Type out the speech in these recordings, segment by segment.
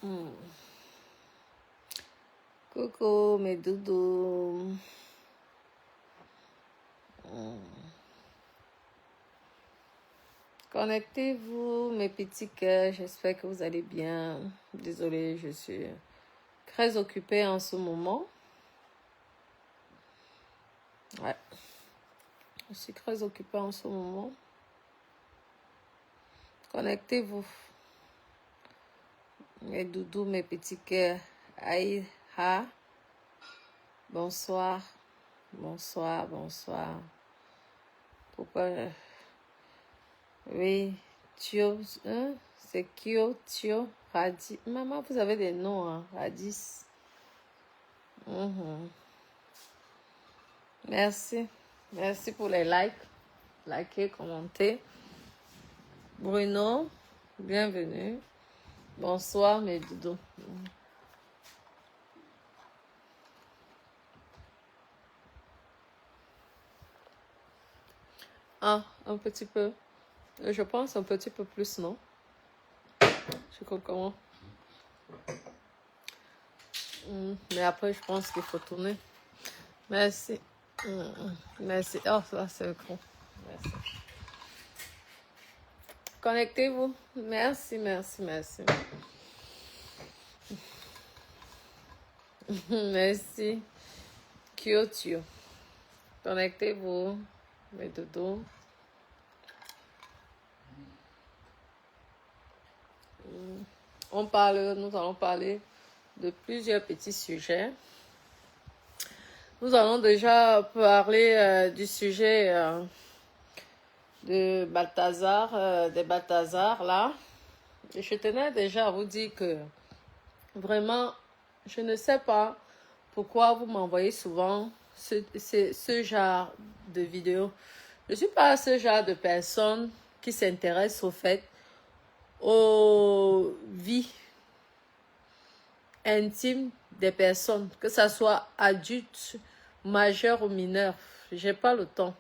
Hmm. Coucou mes doudous. Connectez-vous mes petits cœurs, j'espère que vous allez bien. Désolée, je suis très occupée en ce moment. Ouais, je suis très occupée en ce moment. Connectez-vous mes doudous, mes petits cœurs. Aïe, ha. Bonsoir, bonsoir, bonsoir. Pourquoi? Oui, Tio, hein? C'est Kyo, Tio, Radis. Maman, vous avez des noms, hein? Radis. Merci. Merci pour les likes. Likez, commentez. Bruno, bienvenue. Bonsoir, mes doudous. Ah, un petit peu. Je pense un petit peu plus, non? Je crois comment. Mais après, je pense qu'il faut tourner. Merci. Merci. Oh, ça, c'est gros. Merci. Connectez-vous. Merci, merci, merci. Merci. Kyoto. Connectez-vous, mes doudous. Nous allons parler de plusieurs petits sujets. Nous allons déjà parler du sujet de Balthazar, des Balthazar là. Et je tenais déjà à vous dire que vraiment, je ne sais pas pourquoi vous m'envoyez souvent ce genre de vidéos. Je ne suis pas ce genre de personne qui s'intéresse au fait aux vies intimes des personnes, que ce soit adultes, majeurs ou mineurs. J'ai pas le temps.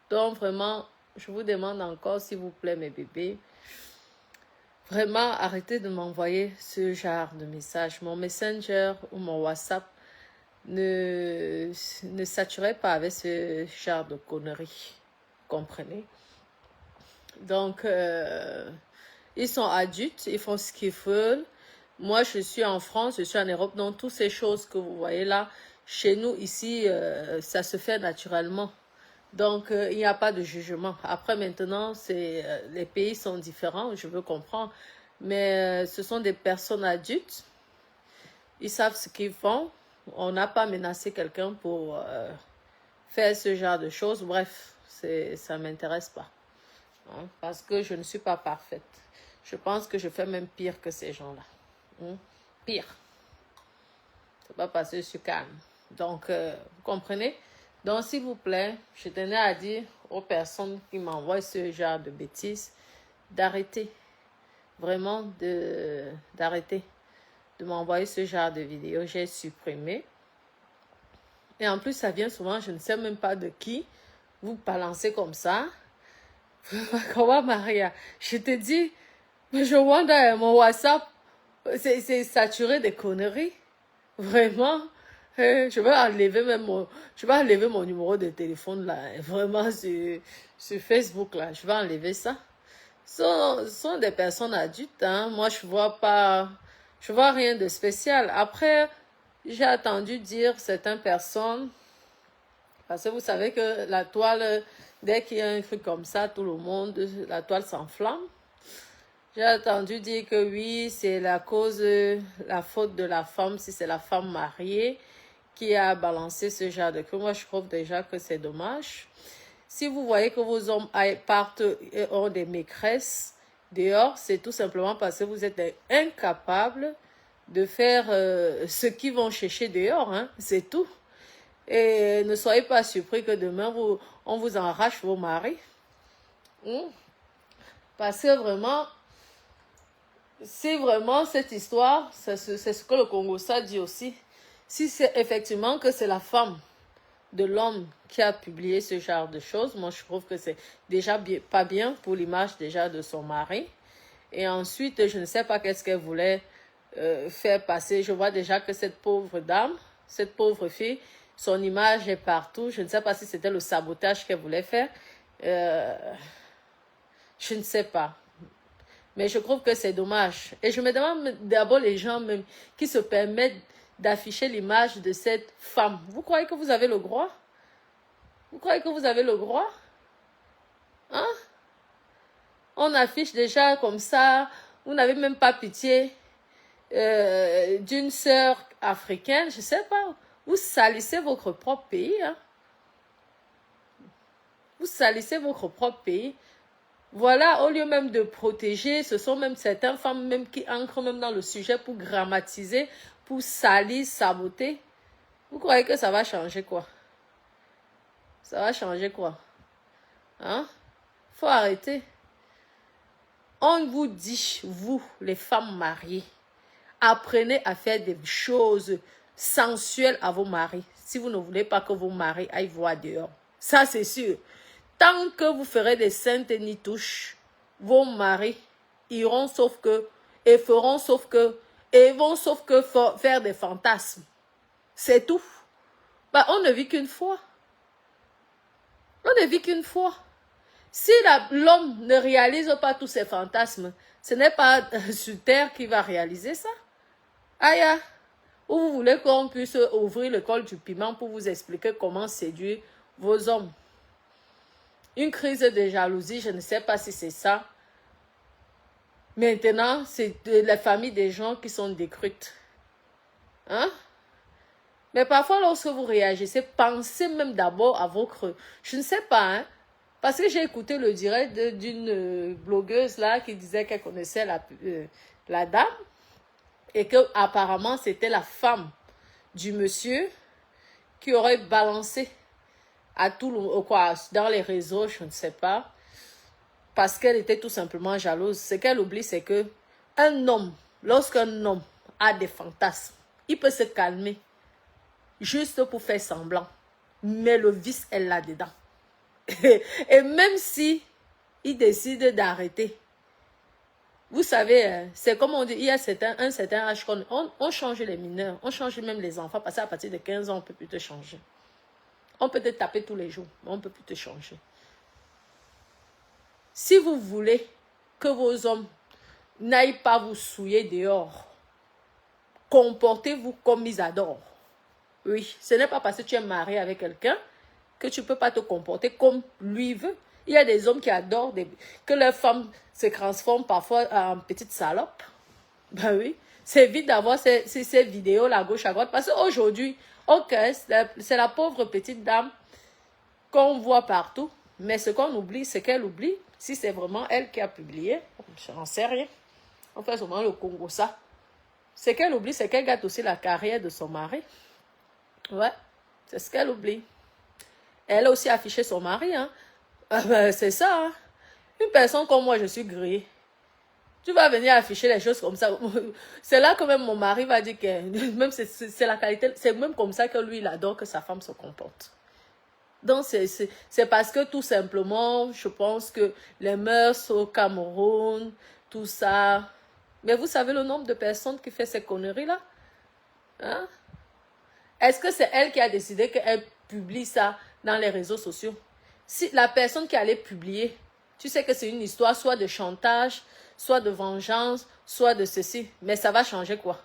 Donc vraiment, je vous demande encore, s'il vous plaît, mes bébés, vraiment arrêtez de m'envoyer ce genre de messages. Mon Messenger ou mon WhatsApp ne saturez pas avec ce genre de conneries. Comprenez? Donc, ils sont adultes, ils font ce qu'ils veulent. Moi, je suis en France, je suis en Europe, donc toutes ces choses que vous voyez là, chez nous, ici, ça se fait naturellement. Donc, il n'y a pas de jugement. Après, maintenant, les pays sont différents, je veux comprendre. Mais ce sont des personnes adultes. Ils savent ce qu'ils font. On n'a pas menacé quelqu'un pour faire ce genre de choses. Bref, ça ne m'intéresse pas. Hein, parce que je ne suis pas parfaite. Je pense que je fais même pire que ces gens-là. Pire. C'est pas parce que je suis calme. Donc, vous comprenez? Donc, s'il vous plaît, je tenais à dire aux personnes qui m'envoient ce genre de bêtises d'arrêter. Vraiment d'arrêter de m'envoyer ce genre de vidéos. J'ai supprimé. Et en plus, ça vient souvent, je ne sais même pas de qui. Vous balancez comme ça. Comment, Maria? Je te dis, je vois dans mon WhatsApp, c'est saturé de conneries. Vraiment. Je vais enlever mon numéro de téléphone là. Vraiment sur Facebook là. Je vais enlever ça. Ce sont des personnes adultes. Hein. Moi, je vois rien de spécial. Après, j'ai entendu dire certaines personnes, parce que vous savez que la toile, dès qu'il y a un truc comme ça, tout le monde, la toile s'enflamme. J'ai entendu dire que oui, c'est la faute de la femme, si c'est la femme mariée qui a balancé ce genre de truc. Moi, je trouve déjà que c'est dommage. Si vous voyez que vos hommes partent et ont des maîtresses dehors, c'est tout simplement parce que vous êtes incapables de faire ce qu'ils vont chercher dehors. Hein. C'est tout. Et ne soyez pas surpris que demain, on vous arrache vos maris. Parce que vraiment, si vraiment cette histoire, c'est ce que le Congo ça dit aussi, si c'est effectivement que c'est la femme de l'homme qui a publié ce genre de choses, moi je trouve que c'est déjà pas bien pour l'image déjà de son mari. Et ensuite, je ne sais pas qu'est-ce qu'elle voulait faire passer. Je vois déjà que cette pauvre dame, cette pauvre fille, son image est partout. Je ne sais pas si c'était le sabotage qu'elle voulait faire. Je ne sais pas. Mais je trouve que c'est dommage. Et je me demande d'abord les gens même qui se permettent d'afficher l'image de cette femme. Vous croyez que vous avez le droit? Vous croyez que vous avez le droit? Hein? On affiche déjà comme ça. Vous n'avez même pas pitié d'une sœur africaine. Je ne sais pas. Vous salissez votre propre pays. Hein? Vous salissez votre propre pays. Voilà, au lieu même de protéger, ce sont même certaines femmes même qui ancrent même dans le sujet pour grammatiser, pour salir, saboter. Vous croyez que ça va changer quoi? Ça va changer quoi? Hein? Faut arrêter. On vous dit, vous, les femmes mariées, apprenez à faire des choses sensuelles à vos maris. Si vous ne voulez pas que vos maris aillent voir dehors. Ça, c'est sûr. Tant que vous ferez des saintes nitouches, vos maris iront sauf que, et feront sauf que, et vont sauf que faire des fantasmes. C'est tout. Bah, on ne vit qu'une fois. On ne vit qu'une fois. Si l'homme ne réalise pas tous ses fantasmes, ce n'est pas sur terre qu'il va réaliser ça. Aïe, ou vous voulez qu'on puisse ouvrir le col du piment pour vous expliquer comment séduire vos hommes. Une crise de jalousie, je ne sais pas si c'est ça. Maintenant, c'est la famille des gens qui sont détruites. Hein? Mais parfois, lorsque vous réagissez, pensez même d'abord à votre... Je ne sais pas, hein? Parce que j'ai écouté le direct d'une blogueuse là qui disait qu'elle connaissait la dame et que apparemment c'était la femme du monsieur qui aurait balancé à tout quoi dans les réseaux, je ne sais pas, parce qu'elle était tout simplement jalouse. Ce qu'elle oublie, c'est que un homme, lorsqu'un homme a des fantasmes, il peut se calmer juste pour faire semblant, mais le vice est là-dedans. Et même si il décide d'arrêter, vous savez, c'est comme on dit, il y a un certain âge on change les mineurs, on change même les enfants, parce qu'à partir de 15 ans, on ne peut plus te changer. On peut te taper tous les jours, mais on ne peut plus te changer. Si vous voulez que vos hommes n'aillent pas vous souiller dehors, comportez-vous comme ils adorent. Oui, ce n'est pas parce que tu es marié avec quelqu'un que tu ne peux pas te comporter comme lui veut. Il y a des hommes qui adorent que leurs femmes se transforment parfois en petites salopes. Ben oui, c'est vite d'avoir ces vidéos-là à gauche, à droite. Parce qu'aujourd'hui, ok, c'est la pauvre petite dame qu'on voit partout. Mais ce qu'on oublie, c'est qu'elle oublie. Si c'est vraiment elle qui a publié, je n'en sais rien. On fait souvent le Congo ça. Ce qu'elle oublie, c'est qu'elle gâte aussi la carrière de son mari. Ouais, c'est ce qu'elle oublie. Elle a aussi affiché son mari, hein. Ben, c'est ça, hein. Une personne comme moi, je suis grillée. Tu vas venir afficher les choses comme ça. C'est là que même mon mari va dire que même c'est la qualité, c'est même comme ça que lui, il adore que sa femme se comporte. Donc, c'est parce que tout simplement, je pense que les mœurs au Cameroun, tout ça. Mais vous savez le nombre de personnes qui fait ces conneries-là? Hein? Est-ce que c'est elle qui a décidé qu'elle publie ça dans les réseaux sociaux? Si la personne qui allait publier, tu sais que c'est une histoire soit de chantage, soit de vengeance, soit de ceci. Mais ça va changer quoi?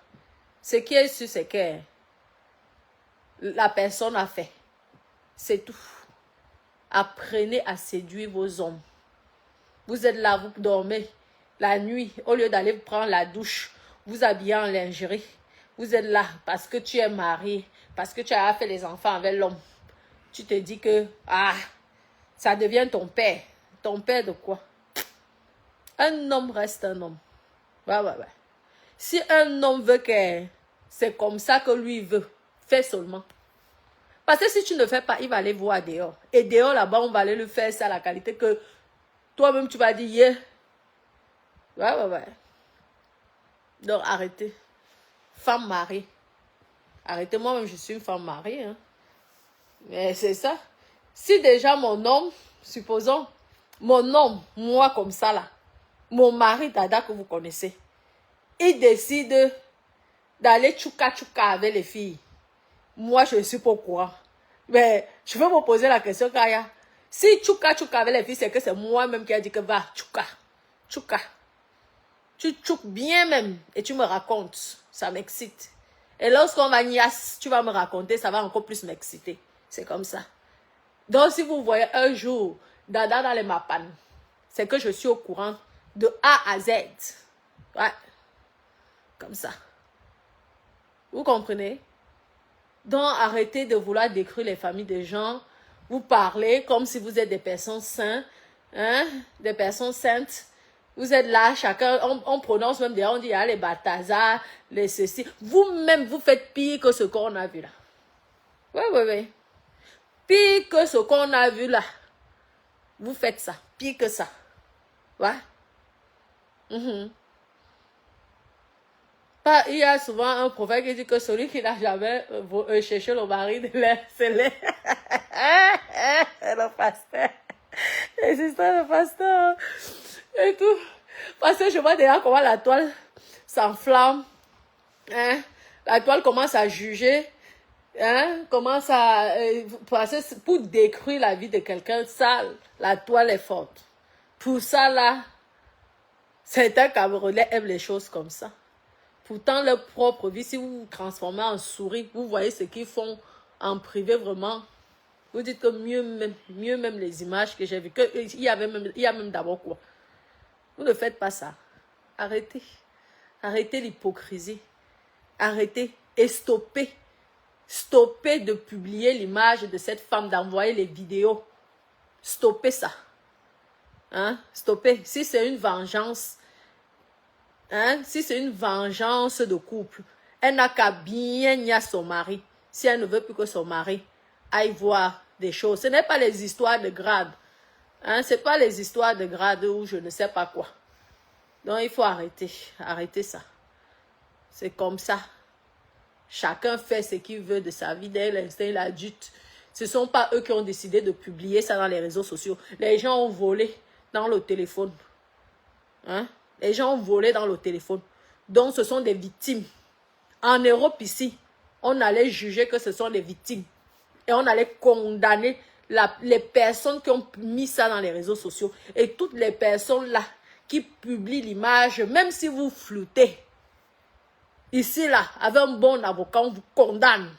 Ce qui est sûr, c'est que la personne a fait. C'est tout. Apprenez à séduire vos hommes. Vous êtes là, vous dormez la nuit. Au lieu d'aller prendre la douche, vous habillez en lingerie. Vous êtes là parce que tu es marié, parce que tu as fait les enfants avec l'homme. Tu te dis que, ça devient ton père. Ton père de quoi? Un homme reste un homme. Ouais. Si un homme veut que c'est comme ça que lui veut, fais seulement. Parce que si tu ne fais pas, il va aller voir dehors. Et dehors, là-bas, on va aller lui faire ça à la qualité que toi-même, tu vas dire, yeah. Ouais. Donc, arrêtez. Femme mariée. Arrêtez, moi-même, je suis une femme mariée. Hein. Mais c'est ça. Si déjà mon homme, supposons, mon homme, moi comme ça là, mon mari Dada que vous connaissez, il décide d'aller tchouka-tchouka avec les filles. Moi, je ne suis pas au courant. Mais je veux me poser la question, Kaya. Si tchouka-tchouka avec les filles, c'est que c'est moi-même qui a dit que va, tchouka, tchouka. Tu tchoukes bien même et tu me racontes. Ça m'excite. Et lorsqu'on va niasse, tu vas me raconter, ça va encore plus m'exciter. C'est comme ça. Donc, si vous voyez un jour Dada dans les mapan, c'est que je suis au courant de A à Z. Ouais. Comme ça. Vous comprenez? Donc, arrêtez de vouloir décrire les familles des gens. Vous parlez comme si vous êtes des personnes saintes. Hein? Des personnes saintes. Vous êtes là, chacun, on prononce même des, on dit, ah, les Balthazar, les ceci. Vous-même, vous faites pire que ce qu'on a vu là. Oui, oui, oui. Pire que ce qu'on a vu là. Vous faites ça. Pire que ça. Ouais. Il y a souvent un prophète qui dit que celui qui n'a jamais cherché le mari de l'air, c'est l'air. Le pasteur. Les histoires de pasteur. Et tout. Parce que je vois déjà comment la toile s'enflamme. Hein? La toile commence à juger. Hein? Commence à... pour détruire la vie de quelqu'un, ça, la toile est forte. Pour ça, là, certains Camerounais aiment les choses comme ça. Pourtant, leur propre vie, si vous vous transformez en souris, vous voyez ce qu'ils font en privé vraiment. Vous dites que mieux même les images que j'ai vues. Il y a même d'abord quoi. Vous ne faites pas ça. Arrêtez. Arrêtez l'hypocrisie. Arrêtez et stoppez. Stoppez de publier l'image de cette femme, d'envoyer les vidéos. Stoppez ça. Hein? Stoppez. Si c'est une vengeance, hein? Si c'est une vengeance de couple, elle n'a qu'à bien nier son mari. Si elle ne veut plus que son mari aille voir des choses. Ce n'est pas les histoires de grade. Hein? Ce n'est pas les histoires de grade ou je ne sais pas quoi. Donc, il faut arrêter. Arrêter ça. C'est comme ça. Chacun fait ce qu'il veut de sa vie. Dès l'instant, il adulte. Ce ne sont pas eux qui ont décidé de publier ça dans les réseaux sociaux. Les gens ont volé dans le téléphone. Hein? Les gens ont volé dans le téléphone. Donc, ce sont des victimes. En Europe, ici, on allait juger que ce sont des victimes. Et on allait condamner les personnes qui ont mis ça dans les réseaux sociaux. Et toutes les personnes là qui publient l'image, même si vous floutez, ici là, avec un bon avocat, on vous condamne.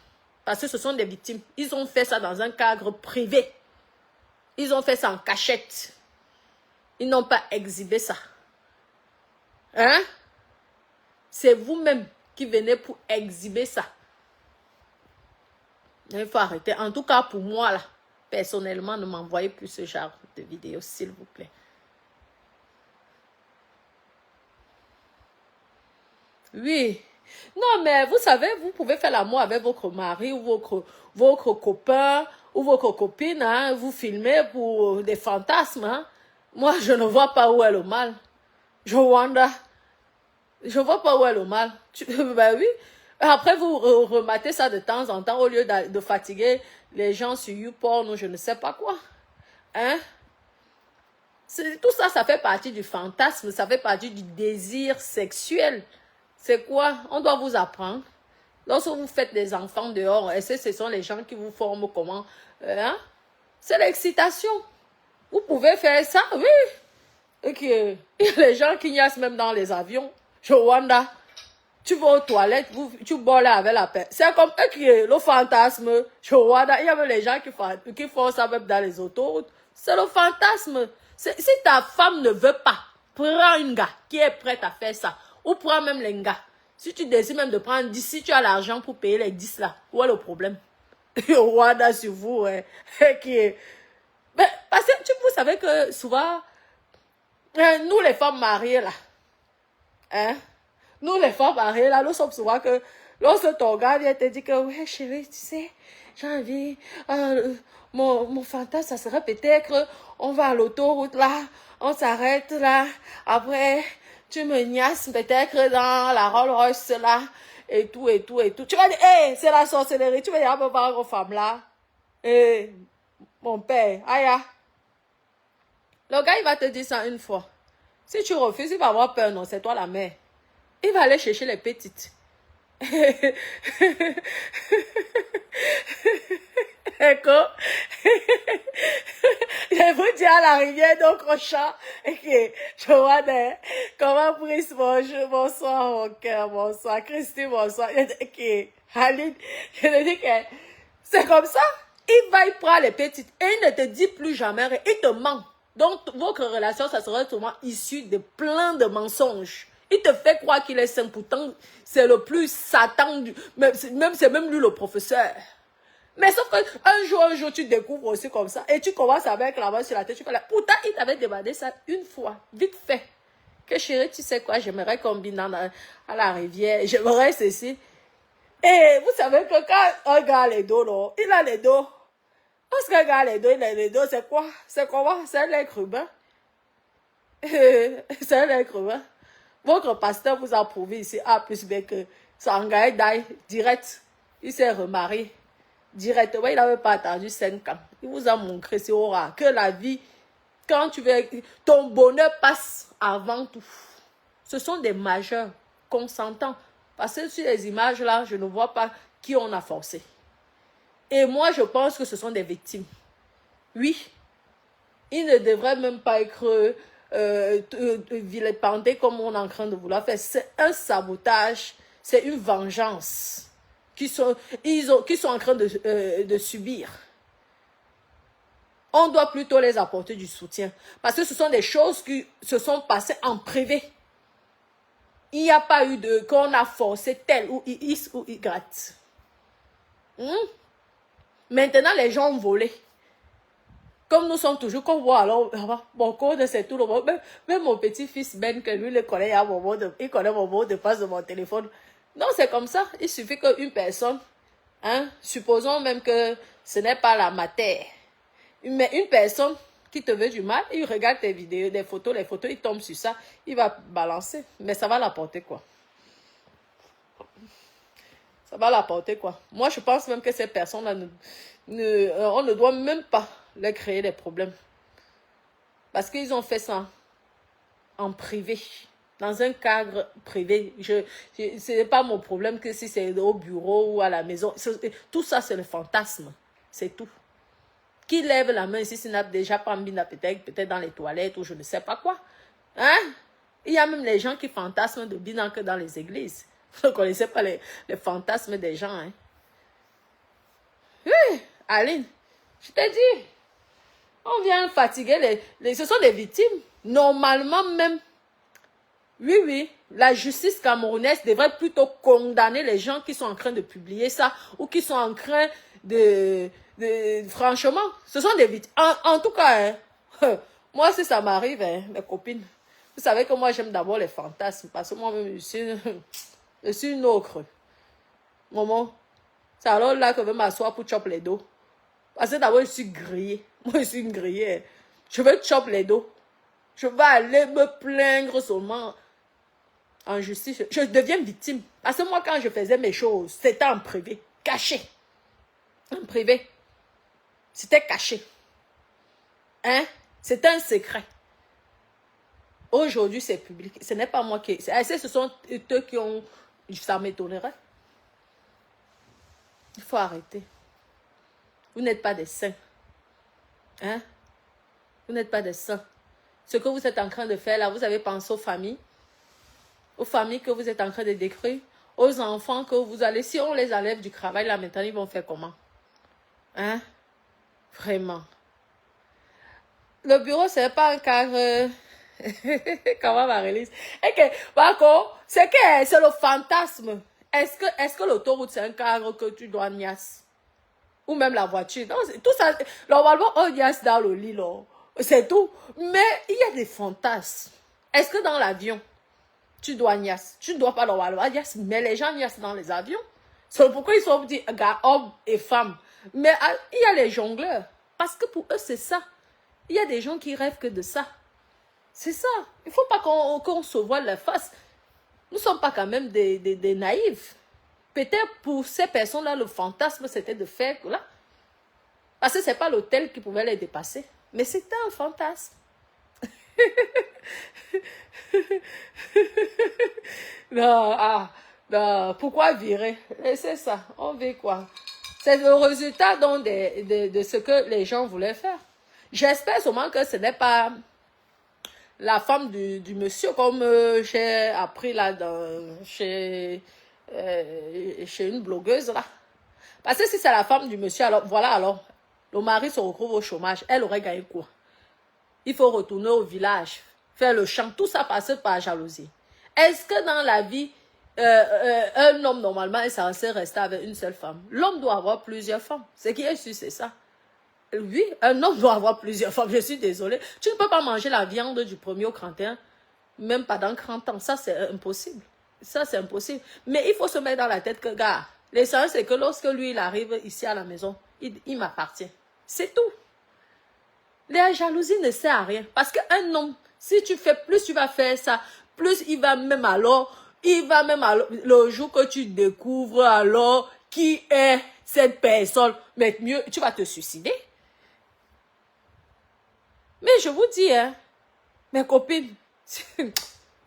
Parce que ce sont des victimes. Ils ont fait ça dans un cadre privé. Ils ont fait ça en cachette. Ils n'ont pas exhibé ça. Hein? C'est vous-même qui venez pour exhiber ça. Il faut arrêter. En tout cas, pour moi, là, personnellement, ne m'envoyez plus ce genre de vidéos, s'il vous plaît. Oui. Non, mais vous savez, vous pouvez faire l'amour avec votre mari ou votre copain ou votre copine. Hein, vous filmez pour des fantasmes. Hein. Moi, je ne vois pas où est le mal. Je wonder. Je ne vois pas où est le mal. Ben oui. Après, vous rematez ça de temps en temps au lieu de fatiguer les gens sur YouPorn ou je ne sais pas quoi. Hein? Tout ça, ça fait partie du fantasme, ça fait partie du désir sexuel. C'est quoi? On doit vous apprendre. Lorsque vous faites des enfants dehors, et ce sont les gens qui vous forment comment? Hein? C'est l'excitation. Vous pouvez faire ça, oui. Ok. Il y a les gens qui niassent même dans les avions. Je wonder. Tu vas aux toilettes, tu bois là avec la paix. C'est comme le fantasme. Je wonder. Il y a même les gens qui font ça même dans les autoroutes. C'est le fantasme. Si ta femme ne veut pas, prends une gars qui est prête à faire ça. Ou prends même les gars. Si tu décides même de prendre 10, si tu as l'argent pour payer les 10 là, où est le problème? Je wonder sur vous. Ouais. Mais, parce que vous savez que souvent, nous les femmes mariées là, hein? Nous, les femmes mariées, là, nous sommes souvent que lorsque ton gars vient te dit que, ouais, chérie, tu sais, j'ai envie, mon fantasme, ça serait peut-être, on va à l'autoroute, là, on s'arrête, là, après, tu me niasses peut-être dans la Rolls-Royce, là, et tout, et tout, et tout. Tu vas dire, hé, c'est la sorcellerie, tu vas dire, me voir aux femmes, là. Eh, mon père, aïe, ah. Le gars, il va te dire ça une fois. Si tu refuses, il va avoir peur, non, c'est toi la mère. Il va aller chercher les petites. Écoute, je vous dis à la rivière d'Ocrochat, que je vois des, comment prise bonjour, bonsoir, mon cœur, bonsoir, Christy, bonsoir, que, Aline, je te dis que c'est comme ça, il va, il prend les petites, et il ne te dit plus jamais rien, il te ment. Donc, votre relation, ça sera souvent issue de plein de mensonges. Il te fait croire qu'il est saint, pourtant, c'est le plus Satan, c'est même lui le professeur. Mais sauf qu'un jour, tu découvres aussi comme ça, et tu commences avec la main sur la tête, tu connais. Pourtant, il t'avait demandé ça une fois, vite fait. Que chérie, tu sais quoi, j'aimerais combiner à la rivière, j'aimerais ceci. Et vous savez que quand un gars a les dos, non, il a les dos. Parce qu'un gars a les dos, il a les dos, c'est quoi? C'est comment? C'est un être humain. C'est un être humain. Votre pasteur vous a prouvé ici, A plus B, que Sangaï Dai, direct, il s'est remarié. Directement, il n'avait pas attendu 5 ans. Il vous a montré, c'est aura, que la vie, quand tu veux, ton bonheur passe avant tout. Ce sont des majeurs consentants. Parce que sur les images là, je ne vois pas qui on a forcé. Et moi, je pense que ce sont des victimes. Oui, ils ne devraient même pas être vilipendés comme on est en train de vouloir faire. C'est un sabotage, c'est une vengeance qu'ils sont en train de subir. On doit plutôt les apporter du soutien. Parce que ce sont des choses qui se sont passées en privé. Il n'y a pas eu de... qu'on a forcé tel ou X ou Y. Maintenant, les gens ont volé. Comme nous sommes toujours, qu'on voit alors, mon code, c'est tout le monde. Même mon petit-fils Ben, que lui, il connaît, il connaît mon mot de passe de mon téléphone. Non, c'est comme ça. Il suffit qu'une personne, supposons même que ce n'est pas la matière, mais une personne qui te veut du mal, il regarde tes vidéos, des photos, les photos, il tombe sur ça, il va balancer. Mais ça va l'apporter quoi? Ça va l'apporter quoi? Moi, je pense même que ces personnes-là, on ne doit même pas leur créer des problèmes. Parce qu'ils ont fait ça en privé, dans un cadre privé. Ce n'est pas mon problème que si c'est au bureau ou à la maison. Tout ça, c'est le fantasme. C'est tout. Qui lève la main ici, s'il n'a déjà pas mis peut-être dans les toilettes ou je ne sais pas quoi. Hein? Il y a même les gens qui fantasment de bien que dans les églises. Vous ne connaissez pas les fantasmes des gens. Hein? Oui, Aline, je t'ai dit, on vient fatiguer ce sont des victimes. Normalement même, oui, la justice camerounaise devrait plutôt condamner les gens qui sont en train de publier ça ou qui sont en train franchement, ce sont des victimes. En tout cas, moi, si ça m'arrive, mes copines, vous savez que moi, j'aime d'abord les fantasmes parce que moi-même, je suis une ocre. Maman, c'est alors là que je vais m'asseoir pour choper les dos. Parce que d'abord, je suis grillée. Moi, je suis une grillée. Je vais choper les dos. Je vais aller me plaindre seulement en justice. Je deviens victime. Parce que moi, quand je faisais mes choses, c'était en privé, caché. En privé. C'était caché. Hein? C'était un secret. Aujourd'hui, c'est public. Ce n'est pas moi qui... Ce sont eux qui ont... Ça m'étonnerait. Il faut arrêter. Vous n'êtes pas des saints. Hein? Vous n'êtes pas des saints. Ce que vous êtes en train de faire là, vous avez pensé aux familles que vous êtes en train de détruire, aux enfants que vous allez... Si on les enlève du travail là maintenant, ils vont faire comment? Hein? Vraiment. Le bureau, c'est pas un cadre... Comment Marie-Lise? Et que, par contre, c'est le fantasme. Est-ce que l'autoroute, c'est un cadre que tu dois niasse? Ou même la voiture. Non, tout ça, normalement, on niasse dans le lit, là. C'est tout. Mais il y a des fantasmes. Est-ce que dans l'avion, tu dois niasse? Tu ne dois pas normalement niasse, mais les gens niassent dans les avions. C'est pourquoi ils sont dit, gars, hommes et femmes. Mais il y a les jongleurs. Parce que pour eux, c'est ça. Il y a des gens qui rêvent que de ça. C'est ça. Il ne faut pas qu'on se voile la face. Nous ne sommes pas quand même des naïfs. Peut-être pour ces personnes-là, le fantasme, c'était de faire là. Parce que ce n'est pas l'hôtel qui pouvait les dépasser. Mais c'était un fantasme. Non, Pourquoi virer? C'est ça, on veut quoi? C'est le résultat donc de ce que les gens voulaient faire. J'espère seulement que ce n'est pas la femme du monsieur, comme j'ai appris là chez une blogueuse là. Parce que si c'est la femme du monsieur, alors voilà, alors le mari se retrouve au chômage. Elle aurait gagné quoi? Il faut retourner au village, faire le champ. Tout ça passe par jalousie. Est-ce que dans la vie, un homme normalement est censé rester avec une seule femme? L'homme doit avoir plusieurs femmes. Ce qui est sûr, c'est ça. Oui, un homme doit avoir plusieurs femmes. Je suis désolée. Tu ne peux pas manger la viande du 1er au 31, même pas dans 30 ans. Ça, c'est impossible. Ça, c'est impossible. Mais il faut se mettre dans la tête que, gars, l'essentiel, c'est que lorsque lui, il arrive ici à la maison, il m'appartient. C'est tout. La jalousie ne sert à rien. Parce qu'un homme, si tu fais plus, tu vas faire ça, plus il va même alors, le jour que tu découvres alors qui est cette personne, mais mieux, tu vas te suicider. Mais je vous dis, hein, mes copines,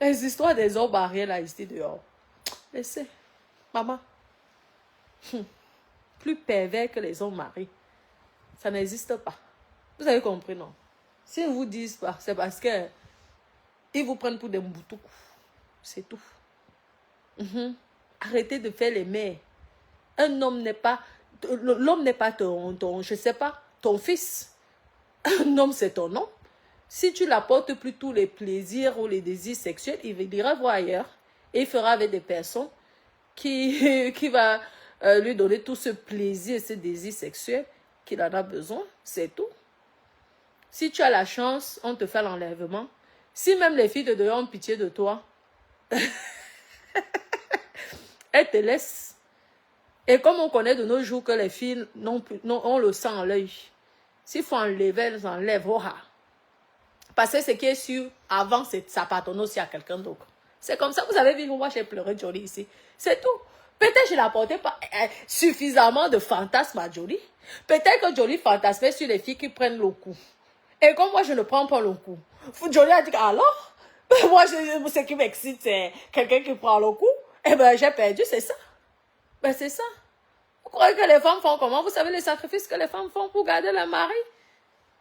les histoires des hommes mariés là, ici dehors. Laissez, maman, plus pervers que les hommes mariés, ça n'existe pas. Vous avez compris, non? Si ils ne vous disent pas, c'est parce que ils vous prennent pour des moutous. C'est tout. Arrêtez de faire les mères. Un homme n'est pas, l'homme n'est pas je sais pas, ton fils. Un homme, c'est ton nom. Si tu n'apportes plus tous les plaisirs ou les désirs sexuels, il ira voir ailleurs et il fera avec des personnes qui va lui donner tout ce plaisir, ce désir sexuel qu'il en a besoin. C'est tout. Si tu as la chance, on te fait l'enlèvement. Si même les filles de dehors ont pitié de toi, elles te laissent. Et comme on connaît de nos jours que les filles ont le sang à l'œil, s'il faut enlever, elles enlèvent. Oh, parce que ce qui est sûr, avant, ça appartenait aussi à quelqu'un d'autre. C'est comme ça, vous avez vu, moi j'ai pleuré Jolie ici. C'est tout. Peut-être que je n'apportais pas suffisamment de fantasmes à Jolie. Peut-être que Jolie fantasmait sur les filles qui prennent le coup. Et comme moi, je ne prends pas le coup. Jolie a dit, alors, moi, ce qui m'excite, c'est quelqu'un qui prend le coup. Eh bien, j'ai perdu, c'est ça. Ben, c'est ça. Vous croyez que les femmes font comment? Vous savez les sacrifices que les femmes font pour garder leur mari?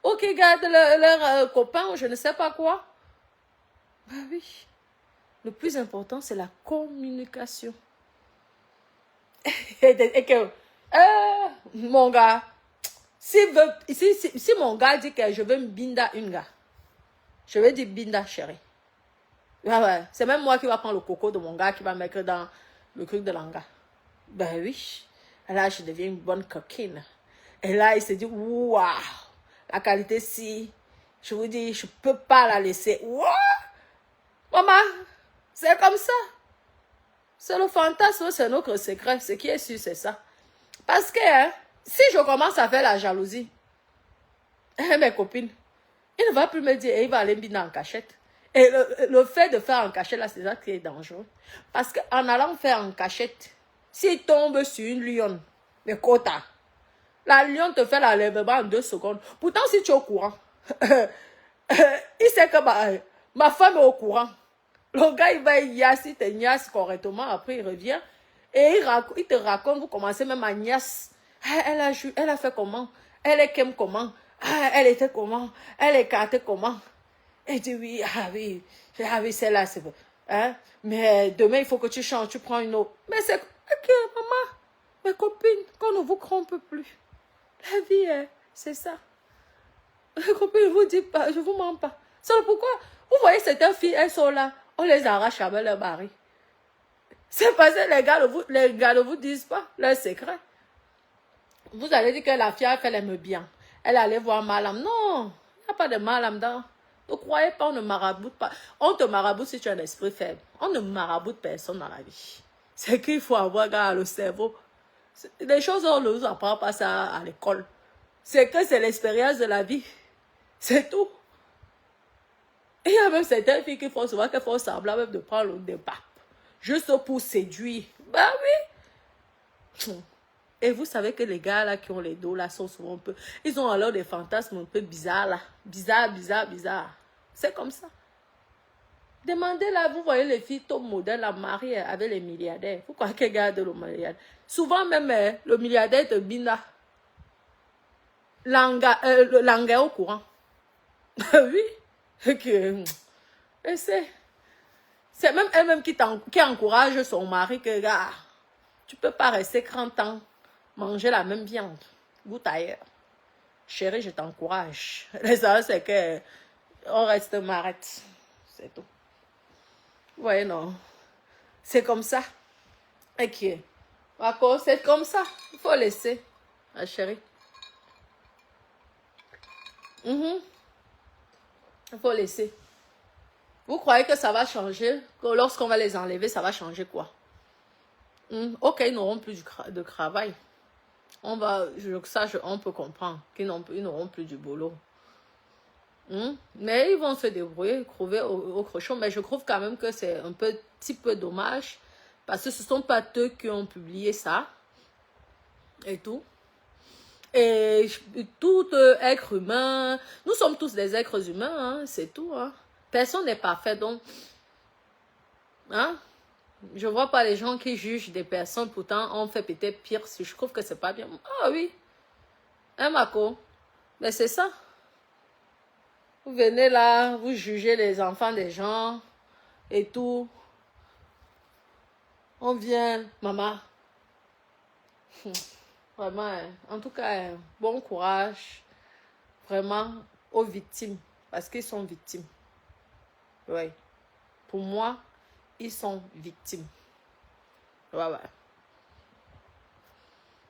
Ou qui gardent leur copain, ou je ne sais pas quoi. Ben oui. Le plus important, c'est la communication. Et que, mon gars, si mon gars dit que je veux me binda une gars, je vais dire binda chérie. Ouais, ouais. C'est même moi qui va prendre le coco de mon gars qui va mettre dans le truc de l'anga. Ben oui. Et là, je deviens une bonne coquine. Et là, il se dit, waouh, la qualité si, je vous dis, je ne peux pas la laisser. Waouh, maman, c'est comme ça. C'est le fantasme, c'est notre secret. Ce qui est sûr, c'est ça. Parce que hein, si je commence à faire la jalousie, mes copines, il ne va plus me dire, il va aller me biner en cachette. Et le fait de faire en cachette, là, c'est ça qui est dangereux. Parce qu'en allant faire en cachette, s'il tombe sur une lionne, mais quota, la lionne te fait l'enlèvement en 2 secondes. Pourtant, si tu es au courant, il sait que ma femme est au courant. Le gars, il va il te niasse correctement, après il revient. Et il te raconte, vous commencez même à niasse. Elle a fait comment? Elle est comment? Elle était comment? Elle est cartée comment? Et dit oui, celle-là, c'est bon. Hein? Mais demain, il faut que tu changes, tu prends une autre. Mais c'est, ok, maman, mes copines, qu'on ne vous trompe plus. La vie, hein, c'est ça. Les copines, je vous dis pas, je vous mens pas. C'est pourquoi, vous voyez, certaines filles, elles sont là, on les arrache avec leur mari. C'est parce que les gars ne vous disent pas leur secret. Vous allez dire que la fille, elle aime bien. Elle allait voir Malam. Non, il n'y a pas de Malam dans. Ne croyez pas, on ne maraboute pas. On te maraboute si tu as un esprit faible. On ne maraboute personne dans la vie. C'est qu'il faut avoir dans le cerveau. Des choses, on ne nous apprend pas ça à l'école. C'est que c'est l'expérience de la vie. C'est tout. Et il y a même certaines filles qui font souvent qu'elles font semblant même de prendre le débat. Juste pour séduire. Ben oui. Et vous savez que les gars là qui ont les dos là sont souvent un peu... Ils ont alors des fantasmes un peu bizarres là. Bizarre. C'est comme ça. Demandez-la, vous voyez les filles top modèles, la mariée avec les milliardaires. Vous croyez qu'elle garde le milliardaire? Souvent même, le milliardaire de Binda. L'anga est au courant. Oui. Et c'est même elle-même qui encourage son mari que, gars, tu peux pas rester 30 ans, manger la même viande. Goûte ailleurs. Chérie, je t'encourage. Ça, c'est que on reste marette. C'est tout. Ouais, non. C'est comme ça. Ok. D'accord, c'est comme ça. Il faut laisser. Ma chérie. Il faut laisser. Vous croyez que ça va changer? Que lorsqu'on va les enlever, ça va changer quoi? Ok, ils n'auront plus de travail. On peut comprendre qu'ils n'auront plus du boulot. Mais ils vont se débrouiller, trouver autre chose. Mais je trouve quand même que c'est un petit peu dommage. Parce que ce ne sont pas eux qui ont publié ça. Et tout. Et tout être humain, nous sommes tous des êtres humains, hein, c'est tout. Hein. Personne n'est parfait, donc, hein, je vois pas les gens qui jugent des personnes, pourtant on fait peut-être pire, si je trouve que c'est pas bien. Ah oui, hein Marco, mais c'est ça. Vous venez là, vous jugez les enfants des gens et tout. On vient, maman. Vraiment, en tout cas, bon courage, vraiment, aux victimes, parce qu'ils sont victimes. Oui. Pour moi, ils sont victimes. Ouais.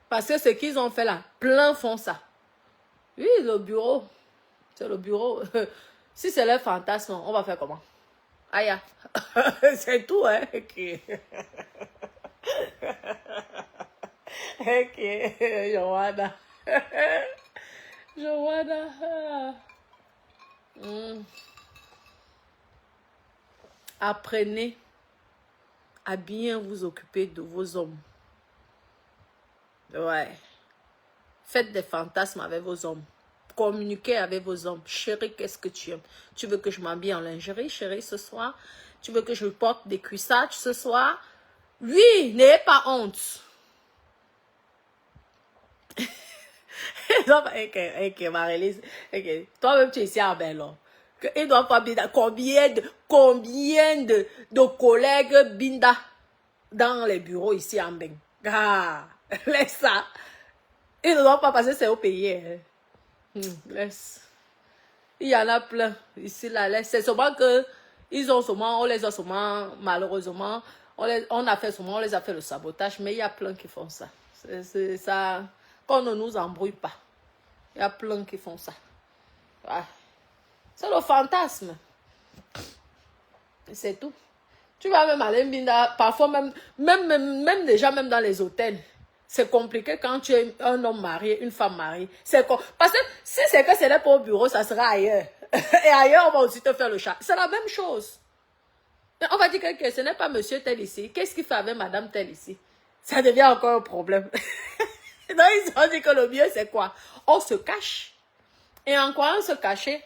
Parce que ce qu'ils ont fait là, plein font ça. Oui, le bureau. C'est le bureau. Si c'est leur fantasme, on va faire comment? Aïe. C'est tout, hein? Ok. Ok. Joanna. Joanna. Apprenez à bien vous occuper de vos hommes. Ouais. Faites des fantasmes avec vos hommes. Communiquez avec vos hommes. Chérie, qu'est-ce que tu aimes? Tu veux que je m'habille en lingerie, chérie, ce soir? Tu veux que je porte des cuissages ce soir? Oui, n'ayez pas honte. Ok, Marie-Lise. Ok. Toi-même, tu es ici à Bello. Il doit pas bien. Combien de collègues Binda dans les bureaux ici en Beng? Ah, laisse ça. Ils ne doivent pas passer, c'est au pays. Hein. Laisse. Il y en a plein ici, là. Laisse. C'est seulement que on les a seulement, malheureusement, on les a fait le sabotage, mais il y a plein qui font ça. C'est ça. Qu'on ne nous embrouille pas. Il y a plein qui font ça. Ouais. C'est le fantasme. C'est tout. Tu vas même aller Binda, parfois même déjà même dans les hôtels. C'est compliqué quand tu es un homme marié, une femme mariée. Parce que si c'est que ce n'est pas au bureau, ça sera ailleurs. Et ailleurs, on va aussi te faire le chat. C'est la même chose. On va dire que ce n'est pas monsieur tel ici. Qu'est-ce qu'il fait avec madame tel ici? Ça devient encore un problème. Donc, ils ont dit que le mieux, c'est quoi? On se cache. Et en croyant se cacher,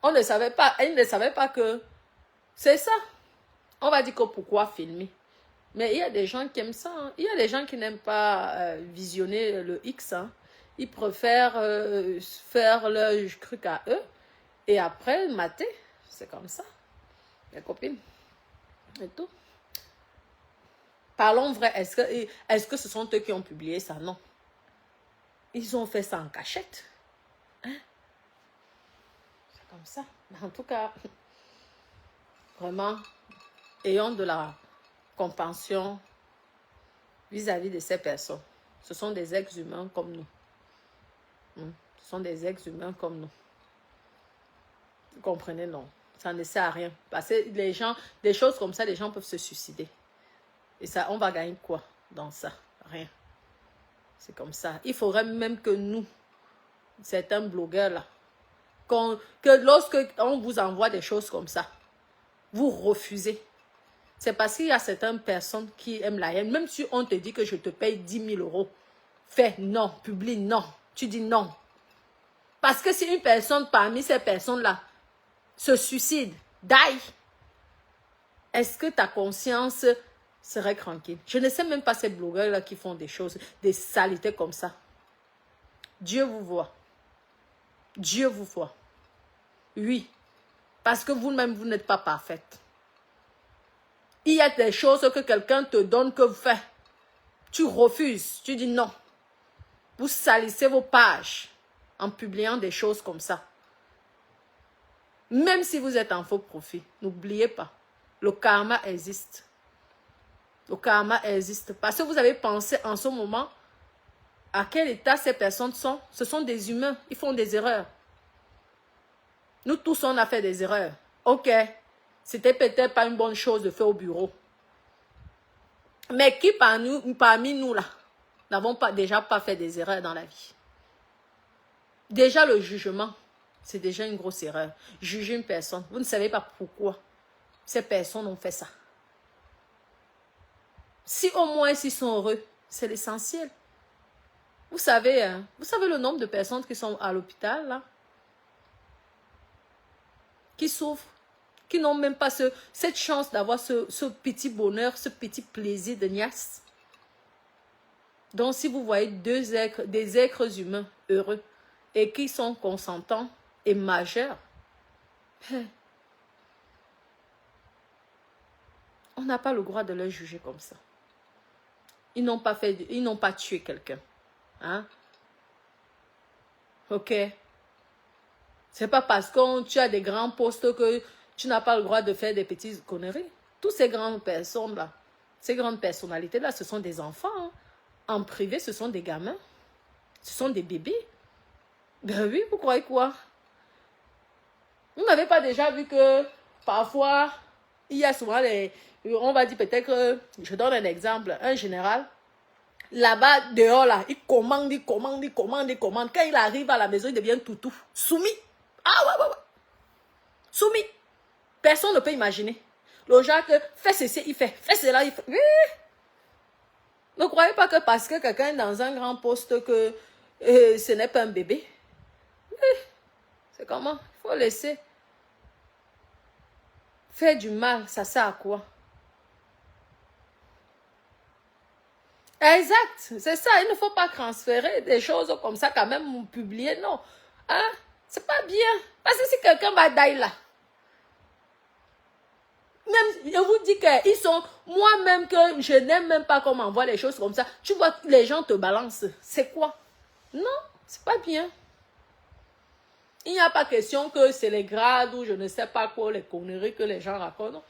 ils ne savaient pas que c'est ça. On va dire que pourquoi filmer? Mais il y a des gens qui aiment ça. Hein. Il y a des gens qui n'aiment pas visionner le X. Hein. Ils préfèrent faire leur truc à eux. Et après, mater. C'est comme ça. Les copines. Et tout. Parlons vrai. Est-ce que ce sont eux qui ont publié ça? Non. Ils ont fait ça en cachette. Hein? C'est comme ça. Mais en tout cas, vraiment, ayons de la compassion vis-à-vis de ces personnes. Ce sont des êtres-humains comme nous. Ce sont des êtres-humains comme nous. Vous comprenez, non? Ça ne sert à rien. Parce que les gens, des choses comme ça, les gens peuvent se suicider. Et ça, on va gagner quoi dans ça? Rien. C'est comme ça. Il faudrait même que nous, certains blogueurs là, que lorsque on vous envoie des choses comme ça, vous refusez. C'est parce qu'il y a certaines personnes qui aiment la haine. Même si on te dit que je te paye 10 000 €, fais non, publie non. Tu dis non. Parce que si une personne parmi ces personnes-là se suicide, die, est-ce que ta conscience serait tranquille? Je ne sais même pas ces blogueurs-là qui font des choses, des saletés comme ça. Dieu vous voit. Dieu vous voit. Oui. Parce que vous-même, vous n'êtes pas parfaite. Il y a des choses que quelqu'un te donne que vous faites. Tu refuses. Tu dis non. Vous salissez vos pages en publiant des choses comme ça. Même si vous êtes en faux profit, n'oubliez pas. Le karma existe. Le karma existe. Parce que vous avez pensé en ce moment à quel état ces personnes sont. Ce sont des humains. Ils font des erreurs. Nous tous, on a fait des erreurs. Ok. C'était peut-être pas une bonne chose de faire au bureau. Mais qui parmi nous là, n'avons déjà pas fait des erreurs dans la vie? Déjà le jugement, c'est déjà une grosse erreur. Juger une personne, vous ne savez pas pourquoi ces personnes ont fait ça. Si au moins ils sont heureux, c'est l'essentiel. Vous savez le nombre de personnes qui sont à l'hôpital là, qui souffrent, qui n'ont même pas cette chance d'avoir ce petit bonheur, ce petit plaisir de niasse. Donc si vous voyez des êtres humains heureux et qui sont consentants et majeurs, on n'a pas le droit de les juger comme ça. Ils n'ont pas tué quelqu'un. Hein? Ok. C'est pas parce que tu as des grands postes que tu n'as pas le droit de faire des petites conneries. Toutes ces grandes personnes-là, ces grandes personnalités-là, ce sont des enfants. Hein. En privé, ce sont des gamins. Ce sont des bébés. Ben oui, vous croyez quoi? Vous n'avez pas déjà vu que parfois, il y a souvent on va dire peut-être, je donne un exemple, un général, là-bas, dehors, là, il commande. Quand il arrive à la maison, il devient toutou, soumis. Ah ouais. Soumis. Personne ne peut imaginer. Le genre que fait ceci, il fait. Fait cela, il fait. Oui. Ne croyez pas que parce que quelqu'un est dans un grand poste que ce n'est pas un bébé. Oui. C'est comment? Il faut laisser. Faire du mal, ça sert à quoi? Exact, c'est ça. Il ne faut pas transférer des choses comme ça, quand même, publier. Non. Hein? C'est pas bien. Parce que si quelqu'un va d'ailleurs là, même, je vous dis qu'ils sont, moi-même, que je n'aime même pas qu'on m'envoie les choses comme ça. Tu vois, les gens te balancent. C'est quoi? Non, c'est pas bien. Il n'y a pas question que c'est les grades ou je ne sais pas quoi, les conneries que les gens racontent.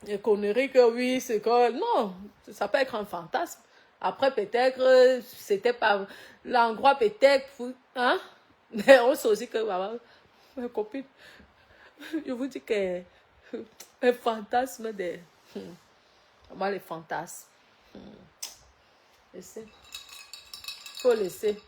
Les conneries que oui, c'est que... Non, ça peut être un fantasme. Après, peut-être, c'était pas... L'endroit, peut-être... Hein? Mais on sait aussi que... Ma copine, je vous dis que... Un fantasme de... Moi, les fantasmes. Laissez. Faut laisser.